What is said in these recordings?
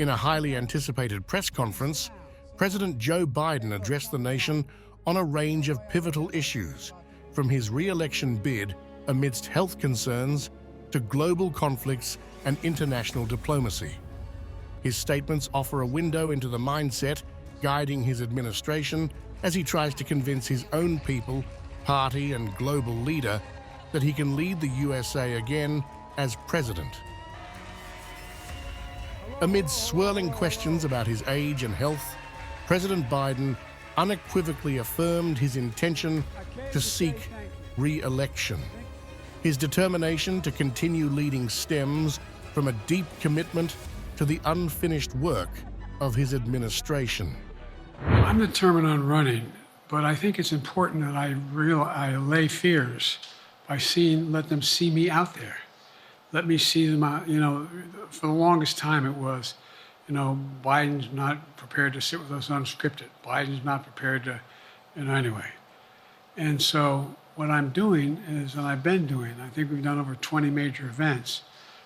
In a highly anticipated press conference, President Joe Biden addressed the nation on a range of pivotal issues, from his re-election bid amidst health concerns to global conflicts and international diplomacy. His statements offer a window into the mindset guiding his administration as he tries to convince his own people, party, and global leader that he can lead the USA again as president. Amid swirling questions about his age and health, President Biden unequivocally affirmed his intention to seek re-election. His determination to continue leading stems from a deep commitment to the unfinished work of his administration. I'm determined on running, but I think it's important that I allay fears by let them see me out there. Let me see them out. For the longest time it was, Biden's not prepared to sit with us unscripted. Biden's not prepared to, anyway. And so what I'm doing is, and I've been doing, I think we've done over 20 major events,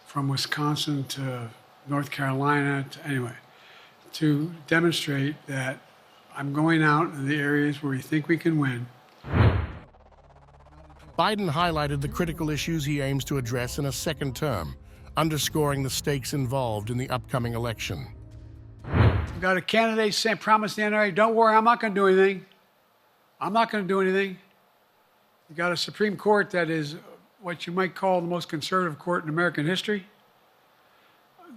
from Wisconsin to North Carolina, to demonstrate that I'm going out in the areas where we think we can win. Biden highlighted the critical issues he aims to address in a second term, underscoring the stakes involved in the upcoming election. We've got a candidate saying, promise the NRA, don't worry, I'm not going to do anything. I'm not going to do anything. You've got a Supreme Court that is what you might call the most conservative court in American history.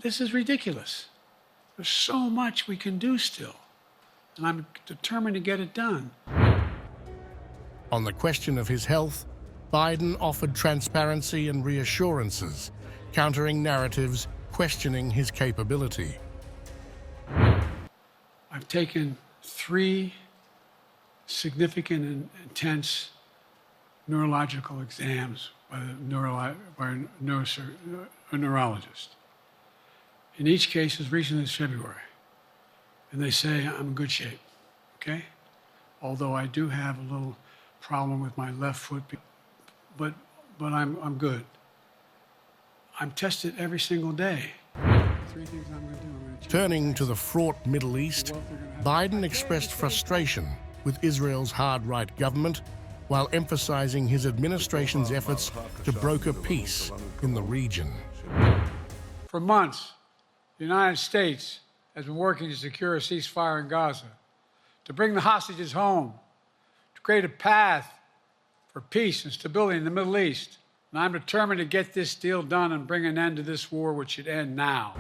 This is ridiculous. There's so much we can do still, and I'm determined to get it done. On the question of his health, Biden offered transparency and reassurances, countering narratives questioning his capability. I've taken 3 significant and intense neurological exams by a neurologist. In each case, as recently as February. And they say I'm in good shape, okay? Although I do have a little problem with my left foot, but I'm good. I'm tested every single day. 3 things I'm going to do. Turning to the fraught Middle East, Biden expressed frustration with Israel's hard-right government while emphasizing his administration's efforts to broker peace in the region. For months, the United States has been working to secure a ceasefire in Gaza, to bring the hostages home, to create a path for peace and stability in the Middle East. And I'm determined to get this deal done and bring an end to this war, which should end now.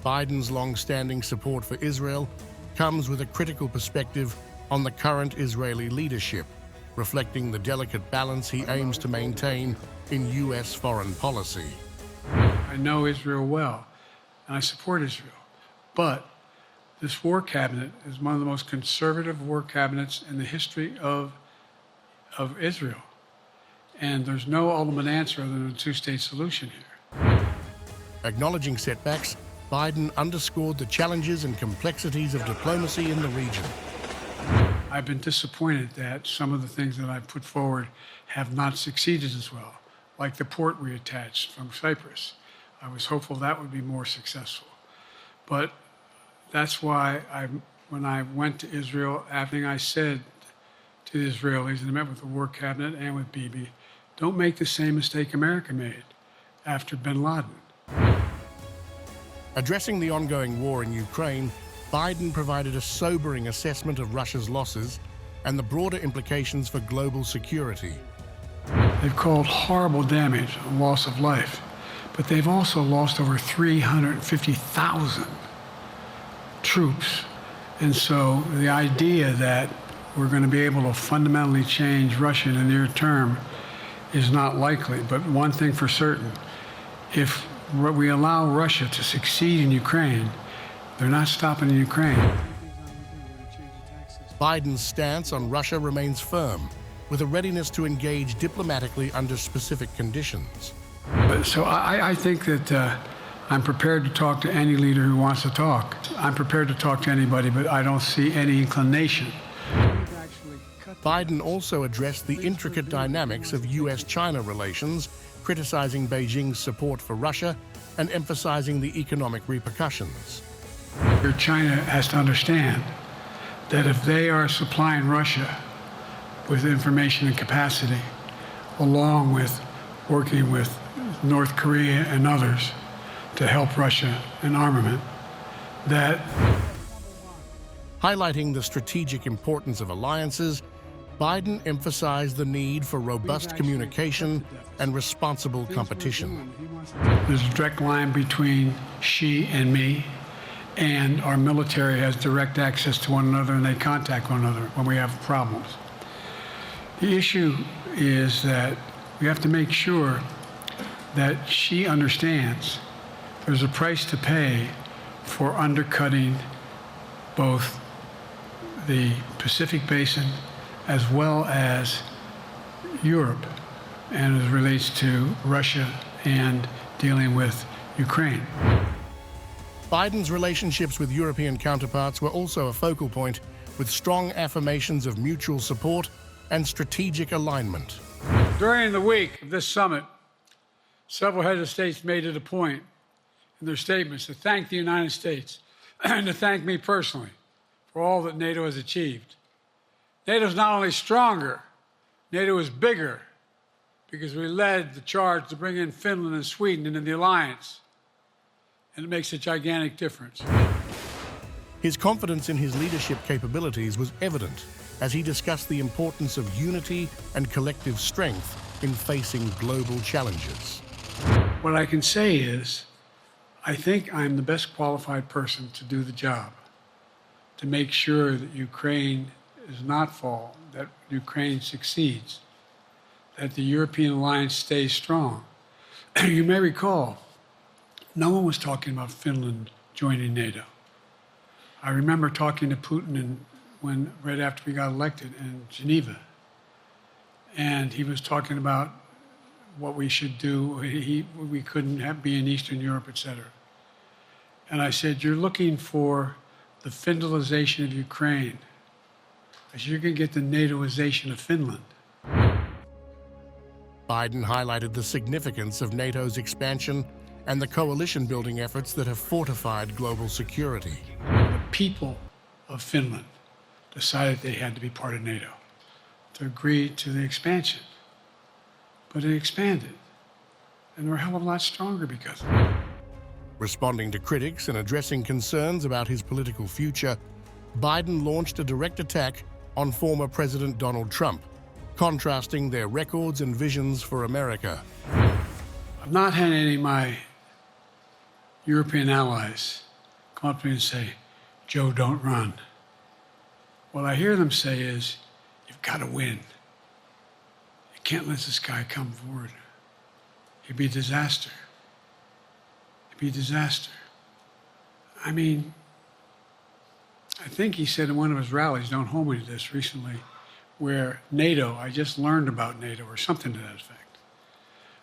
Biden's long-standing support for Israel comes with a critical perspective on the current Israeli leadership, reflecting the delicate balance he aims to maintain in U.S. foreign policy. I know Israel well, and I support Israel. But this war cabinet is one of the most conservative war cabinets in the history of Israel. And there's no ultimate answer other than a 2-state solution here. Acknowledging setbacks, Biden underscored the challenges and complexities of diplomacy in the region. I've been disappointed that some of the things that I've put forward have not succeeded as well, like the port we attached from Cyprus. I was hopeful that would be more successful. But that's why when I went to Israel, everything I said to the Israelis, and I met with the war cabinet and with Bibi, don't make the same mistake America made after bin Laden. Addressing the ongoing war in Ukraine, Biden provided a sobering assessment of Russia's losses and the broader implications for global security. They've caused horrible damage and loss of life, but they've also lost over 350,000 troops. And so the idea that we're going to be able to fundamentally change Russia in the near term is not likely. But one thing for certain, if we allow Russia to succeed in Ukraine, they're not stopping in Ukraine. Biden's stance on Russia remains firm, with a readiness to engage diplomatically under specific conditions. So I think that I'm prepared to talk to any leader who wants to talk. I'm prepared to talk to anybody, but I don't see any inclination. Biden also addressed the intricate dynamics of U.S.-China relations, criticizing Beijing's support for Russia and emphasizing the economic repercussions. China has to understand that if they are supplying Russia with information and capacity, along with working with North Korea and others to help Russia in armament, that... Highlighting the strategic importance of alliances, Biden emphasized the need for robust communication and responsible competition. There's a direct line between Xi and me, and our military has direct access to one another, and they contact one another when we have problems. The issue is that we have to make sure that Xi understands there's a price to pay for undercutting both the Pacific Basin as well as Europe, and as it relates to Russia and dealing with Ukraine. Biden's relationships with European counterparts were also a focal point, with strong affirmations of mutual support and strategic alignment. During the week of this summit, several heads of states made it a point in their statements to thank the United States and to thank me personally for all that NATO has achieved. NATO is not only stronger, NATO is bigger, because we led the charge to bring in Finland and Sweden into the alliance, and it makes a gigantic difference. His confidence in his leadership capabilities was evident as he discussed the importance of unity and collective strength in facing global challenges. What I can say is, I think I'm the best qualified person to do the job, to make sure that Ukraine does not fall, that Ukraine succeeds, that the European alliance stays strong. You may recall, no one was talking about Finland joining NATO. I remember talking to Putin right after we got elected in Geneva, and he was talking about what we should do. We couldn't be in Eastern Europe, et cetera. And I said, you're looking for the Finlandization of Ukraine, as you're going to get the NATOization of Finland. Biden highlighted the significance of NATO's expansion and the coalition-building efforts that have fortified global security. The people of Finland decided they had to be part of NATO, to agree to the expansion. But it expanded, and we're a hell of a lot stronger because of it. Responding to critics and addressing concerns about his political future, Biden launched a direct attack on former President Donald Trump, contrasting their records and visions for America. I've not had any of my European allies come up to me and say, Joe, don't run. What I hear them say is, you've got to win. You can't let this guy come forward. He'd be a disaster. It'd be a disaster. I mean, I think he said in one of his rallies, don't hold me to this, recently, where NATO, I just learned about NATO, or something to that effect.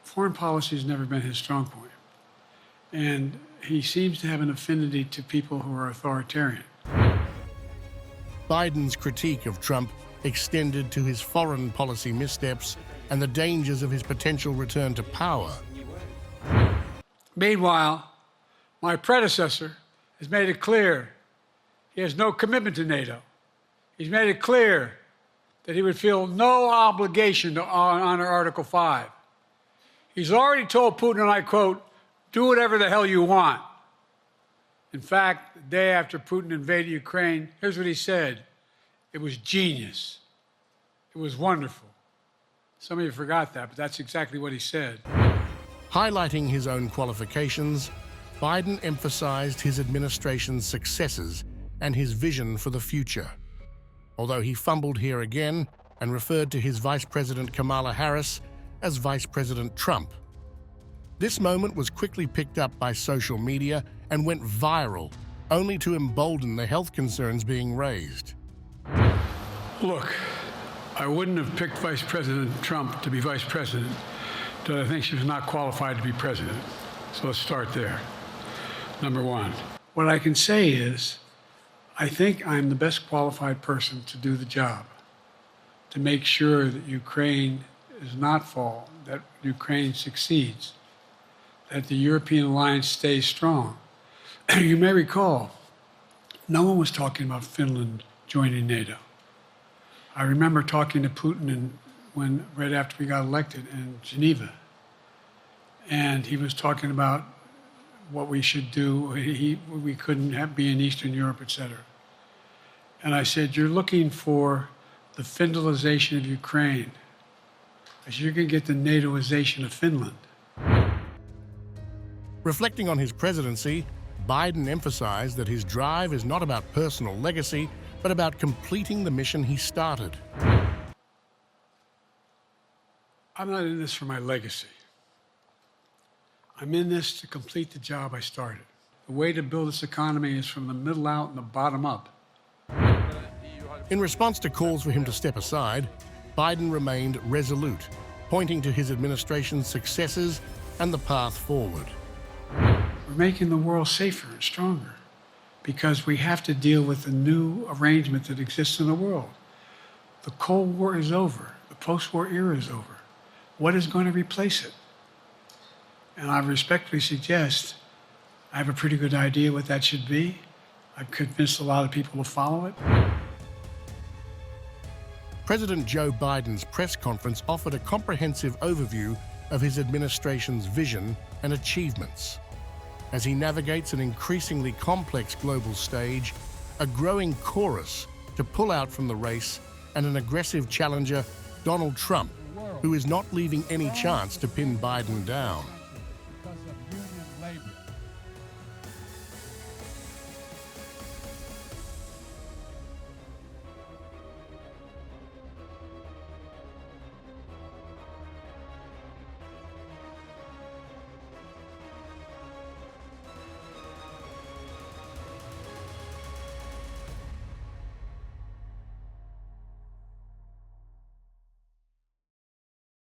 Foreign policy has never been his strong point. And he seems to have an affinity to people who are authoritarian. Biden's critique of Trump extended to his foreign policy missteps and the dangers of his potential return to power. Meanwhile, my predecessor has made it clear he has no commitment to NATO. He's made it clear that he would feel no obligation to honor Article 5. He's already told Putin, and I quote, do whatever the hell you want. In fact, the day after Putin invaded Ukraine, here's what he said. It was genius. It was wonderful. Some of you forgot that, but that's exactly what he said. Highlighting his own qualifications, Biden emphasized his administration's successes and his vision for the future. Although he fumbled here again and referred to his Vice President Kamala Harris as Vice President Trump. This moment was quickly picked up by social media and went viral, only to embolden the health concerns being raised. Look, I wouldn't have picked Vice President Trump to be Vice President, but I think she was not qualified to be President. So let's start there. Number one. What I can say is, I think I'm the best qualified person to do the job, to make sure that Ukraine does not fall, that Ukraine succeeds, that the European alliance stays strong. You may recall, no one was talking about Finland joining NATO. I remember talking to Putin right after we got elected in Geneva, and he was talking about what we should do. We couldn't be in Eastern Europe, et cetera. And I said, you're looking for the Finlandization of Ukraine. I said, you're going to get the NATOization of Finland. Reflecting on his presidency, Biden emphasized that his drive is not about personal legacy, but about completing the mission he started. I'm not in this for my legacy. I'm in this to complete the job I started. The way to build this economy is from the middle out and the bottom up. In response to calls for him to step aside, Biden remained resolute, pointing to his administration's successes and the path forward. We're making the world safer and stronger because we have to deal with the new arrangement that exists in the world. The Cold War is over. The post-war era is over. What is going to replace it? And I respectfully suggest I have a pretty good idea what that should be. I've convinced a lot of people to follow it. President Joe Biden's press conference offered a comprehensive overview of his administration's vision and achievements. As he navigates an increasingly complex global stage, a growing chorus to pull out from the race, and an aggressive challenger, Donald Trump, who is not leaving any chance to pin Biden down. Because of union labor.